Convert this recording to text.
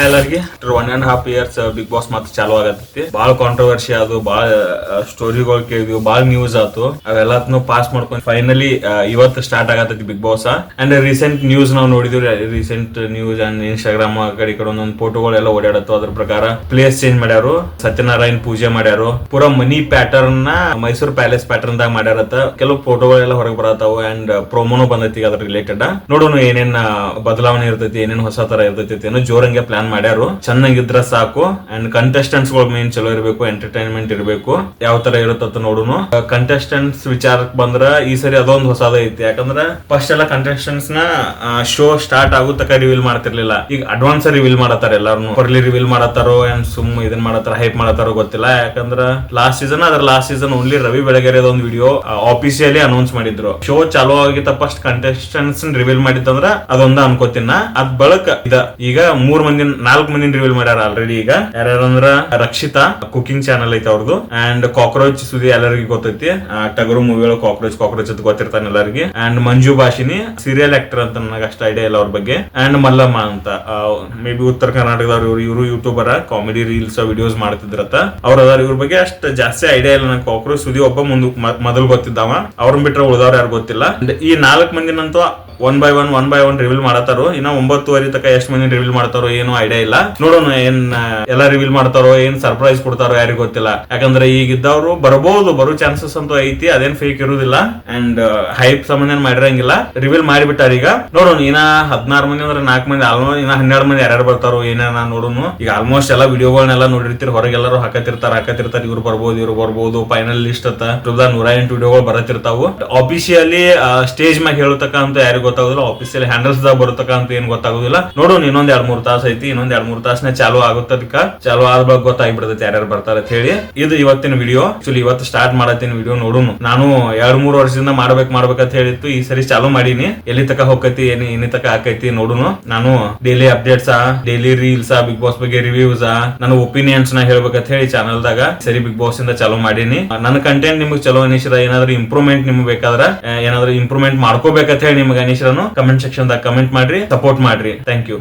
ಎಲ್ಲರಿಗೆ 1.5 years big boss ಮತ್ತೆ ಚಾಲು ಆಗತ್ತೈತಿ. ಬಾಳ ಕಾಂಟ್ರವರ್ಸಿ ಅದು, ಬಾಳ ಸ್ಟೋರಿಗಳು ಕೇಳಿದ್ವಿ, ಬಾಳ ನ್ಯೂಸ್ ಆತು. ಅವೆಲ್ಲತ್ನು ಪಾಸ್ ಮಾಡ್ಕೊಂಡು ಫೈನಲಿ ಇವತ್ತು ಸ್ಟಾರ್ಟ್ ಆಗತ್ತೈತಿ Bigg Boss. And recent news ನಾವು ನೋಡಿದ್ವಿ. ರೀಸೆಂಟ್ ನ್ಯೂಸ್ ಅಂಡ್ ಇನ್ಸ್ಟಾಗ್ರಾಮ್ ಆ ಕಡೆ ಒಂದೊಂದು ಫೋಟೋಗಳೆಲ್ಲ ಓಡಾಡತ್ತು. ಅದ್ರ ಪ್ರಕಾರ ಪ್ಲೇಸ್ ಚೇಂಜ್ ಮಾಡ್ಯಾರು, ಸತ್ಯನಾರಾಯಣ್ ಪೂಜೆ ಮಾಡ್ಯಾರು, ಪೂರಾ ಮನಿ ಪ್ಯಾಟರ್ನ್ ನ ಮೈಸೂರು ಪ್ಯಾಲೇಸ್ ಪ್ಯಾಟರ್ನ್ ದಾಗ ಮಾಡ್ಯಾರತ್ತ. ಕೆಲವು ಫೋಟೋಗಳೆಲ್ಲ ಹೊರಗೆ ಬರತ್ತಾವು ಅಂಡ್ ಪ್ರೊಮೋನು ಬಂದೈತಿ ಅದ್ರ ರಿಲೇಟೆಡ್. ನೋಡೋಣ ಏನೇನ್ ಬದಲಾವಣೆ ಇರ್ತೈತಿ, ಏನೇನ್ ಹೊಸ ತರ ಇರ್ತೈತಿ ಏನೋ ಜೋರಂಗೆ ಪ್ಲಾನ್ ಮಾಡ್ಯಾರು. ಚೆನ್ನಾಗಿದ್ರ ಸಾಕು. ಅಂಡ್ ಕಂಟೆಸ್ಟೆಂಟ್ಸ್ ಗಳು ಮೇನ್ ಚಲೋ ಇರಬೇಕು, ಎಂಟರ್ಟೈನ್ಮೆಂಟ್ ಇರಬೇಕು. ಯಾವ ತರ ಇರುತ್ತ ನೋಡುನು. ಕಂಟೆಸ್ಟೆಂಟ್ಸ್ ವಿಚಾರಕ್ಕೆ ಬಂದ್ರ ಈ ಸರಿ ಅದೊಂದು ಹೊಸದ ಐತಿ. ಯಾಕಂದ್ರ ಫಸ್ಟ್ ಎಲ್ಲ ಕಂಟೆಸ್ಟೆಂಟ್ಸ್ ನ ಶೋ ಸ್ಟಾರ್ಟ್ ಆಗೋ ತಕ ರಿವೀಲ್ ಮಾಡ್ತಿರ್ಲಿಲ್ಲ. ಈಗ ಅಡ್ವಾನ್ಸ್ ರಿವೀಲ್ ಮಾಡತ್ತಾರ ಎಲ್ಲಾರು. ಹೊರ್ಲಿ ರಿವೀಲ್ ಮಾಡತ್ತಾರೋ ಅಂಡ್ ಸುಮ್ ಇದನ್ ಮಾಡತ್ತಾರ, ಹೈಪ್ ಮಾಡತ್ತಾರೋ ಗೊತ್ತಿಲ್ಲ. ಯಾಕಂದ್ರ last season only Ravi Belagere ಒಂದು ವಿಡಿಯೋ ಆಫೀಸಿಯಲಿ ಅನೌನ್ಸ್ ಮಾಡಿದ್ರು. ಶೋ ಚಾಲೂ ಆಗಿತ್ತ ಫಸ್ಟ್ ಕಂಟೆಸ್ಟೆಂಟ್ಸ್ ರಿವೀಲ್ ಮಾಡಿತ್ತಂದ್ರ ಅದೊಂದ ಅನ್ಕೋತಿನ. ಅದ್ ಬಳಕ ಈಗ 4 ಮಂದಿನ ರಿವೀಲ್ ಮಾಡ್ಯಾರ ಆಲ್ರೆಡಿ. ಈಗ ಯಾರ್ಯಾರಂದ್ರ ರಕ್ಷಿತಾ ಕುಕಿಂಗ್ ಚಾನಲ್ ಐತಿ ಅವ್ರದ್ದು. ಅಂಡ್ ಕಾಕ್ರೋಚ್ ಸುದಿ ಎಲ್ಲರಿಗೂ ಗೊತ್ತೈತಿ. ಟಗರು ಮೂವಿ ಒಳಗೆ ಕಾಕ್ರೋಚ್ ಅಂತ ಗೊತ್ತಿರ್ತಾನೆ ಎಲ್ಲರಿಗೆ. And Manju Bhashini serial actor ಅಂತ ನನಗೆ ಅಷ್ಟ ಐಡಿಯಾ ಇಲ್ಲ ಅವ್ರ ಬಗ್ಗೆ. ಅಂಡ್ ಮಲ್ಲಮ್ಮ ಅಂತ ಮೇ ಬಿ ಉತ್ತರ ಕರ್ನಾಟಕದವ್ರು. ಇವರು ಯೂಟ್ಯೂಬರ್, ಕಾಮಿಡಿ ರೀಲ್ಸ್ ವಿಡಿಯೋಸ್ ಮಾಡ್ತಿದ್ರತ್ತ. ಅವ್ರ ಅದಾರ. ಇವ್ರ ಬಗ್ಗೆ ಅಷ್ಟು ಜಾಸ್ತಿ ಐಡಿಯಾ ಇಲ್ಲ ನಂಗೆ. ಕಾಕ್ರೋಚ್ ಸುದಿ ಒಬ್ಬ ಮೊದಲು ಗೊತ್ತಿದ್ದಾವ. ಅವ್ರನ್ನ ಬಿಟ್ರೆ ಉಳಿದವ್ರು ಯಾರು ಗೊತ್ತಿಲ್ಲ. ಈ 4 ಮಂದಿನಂತೂ ಒನ್ ಬೈ ಒನ್ ರಿವೀಲ್ ಮಾಡತಾರೋ. ಇನ್ನ 9:30 ತಕ ಎಷ್ಟು ಮಂದಿ ರಿವೀಲ್ ಮಾಡ್ತಾರೋ ಏನೋ ಐಡಿಯಾ ಇಲ್ಲ. ನೋಡೋಣ ಏನ್ ಎಲ್ಲ ರಿವೀಲ್ ಮಾಡ್ತಾರೋ, ಏನ್ ಸರ್ಪ್ರೈಸ್ ಕೊಡ್ತಾರೋ ಯಾರಿಗೂ ಗೊತ್ತಿಲ್ಲ. ಯಾಕಂದ್ರೆ ಈಗಿದ್ದವ್ರು ಬರೋ ಚಾನ್ಸಸ್ ಅಂತೂ ಐತಿ. ಅದೇನ್ ಫೇಕ್ ಇರುದಿಲ್ಲ. ಅಂಡ್ ಹೈಪ್ ಸಂಬಂಧ ಮಾಡಿರಂಗಿಲ್ಲ. ರಿವೀಲ್ ಮಾಡಿಬಿಟ್ಟಾರ. ಈಗ ನೋಡೋಣ. ಇನ್ನ 16 ಮಂದಿ ಅಂದ್ರೆ 4 ಮಂದಿ ಆಲ್ಮೋಸ್ಟ್ ಇನ್ನ 12 ಮಂದಿ ಯಾರ್ಯಾರು ಬರ್ತಾರೋ ಏನೇನ ನೋಡೋಣ. ಈಗ ಆಲ್ಮೋಸ್ಟ್ ಎಲ್ಲ ವಿಡಿಯೋಗಳನ್ನೆಲ್ಲ ನೋಡಿರ್ತೀರಿ. ಹೊರಗೆಲ್ಲರೂ ಹಾಕತಿರ್ತಾರ. ಇವ್ರು ಬರ್ಬೋದು ಫೈನಲ್ ಲಿಸ್ಟ್ ಅತ್ತ 108 ವಿಡಿಯೋಗಳು ಬರತಿರ್ತಾವು. ಆಫಿಷಿಯಲಿ ಸ್ಟೇಜ್ ಮ್ಯಾಗ ಹೇಳತಕ್ಕ ಅಂತ ಯಾರಿಗೂ ಗೊತ್ತಾಗುದಿಲ್ಲ. ಆಫೀಸಿಯಲ್ ಹ್ಯಾಂಡಲ್ಸ್ ದಾಗ ಬರತಕ್ಕ ಅಂತ ಏನ್ ಗೊತ್ತಾಗುದಿಲ್ಲ. ನೋಡೋಣ. ಇನ್ನೊಂದ್ 2-3 ತಾಸ ಐತಿ. ಇನ್ನೊಂದ್ 2-3 ತಾಸನ ಚಾಲು ಆಗುತ್ತದಕ್ಕ. ಚಾಲು ಆದ ಬಗ್ಗೆ ಗೊತ್ತಾಗ್ಬಿಡ್ತೈತಿ ಯಾರ್ಯಾರು ಬರ್ತಾರ ಅಂತ ಹೇಳಿ. ಇದು ಇವತ್ತಿನ ವಿಡಿಯೋ. ಆಕ್ಚುಲಿ ಇವತ್ತು ಸ್ಟಾರ್ಟ್ ಮಾಡತ್ತೀನಿ ವಿಡಿಯೋ. ನೋಡೋಣ. ನಾನು 2-3 ವರ್ಷದಿಂದ ಮಾಡ್ಬೇಕಂತ ಹೇಳಿತ್ತು. ಈ ಸರಿ ಚಾಲು ಮಾಡೀನಿ. ಎಲ್ಲಿ ತಕ ಹೋಗತಿ, ಏನಿ ತಕ ಆಕೈತಿ ನೋಡುನು. ನಾನು daily updates, daily reels, Bigg Boss ಬಗ್ಗೆ ರಿವ್ಯೂಸ್, ನನ್ನ ಒಪಿನಿಯನ್ಸ್ ನ ಹೇಳ್ಬೇಕಂತ ಹೇಳಿ ಚಾನಲ್ ದಾಗ ಸರಿ ಬಿಗ್ ಬಾಸ್ ಇಂದ ಚಾಲು ಮಾಡೀನಿ. ನನ್ನ ಕಂಟೆಂಟ್ ನಿಮ್ಗೆ ಚಲೋ ಅನಿಸಿದ, ಏನಾದ್ರು ಇಂಪ್ರೂವ್ಮೆಂಟ್ ನಿಮ್ಗೆ ಬೇಕಾದ್ರ, ಏನಾದ್ರು ಇಂಪ್ರೂವ್ಮೆಂಟ್ ಮಾಡ್ಕೋಬೇಕಂತ ಹೇಳಿ ನಿಮ್ಗೆ ಅನಿಸಿರನು ಕಮೆಂಟ್ ಸೆಕ್ಷನ್ ದಾಗ ಕಮೆಂಟ್ ಮಾಡ್ರಿ, ಸಪೋರ್ಟ್ ಮಾಡ್ರಿ. Thank you.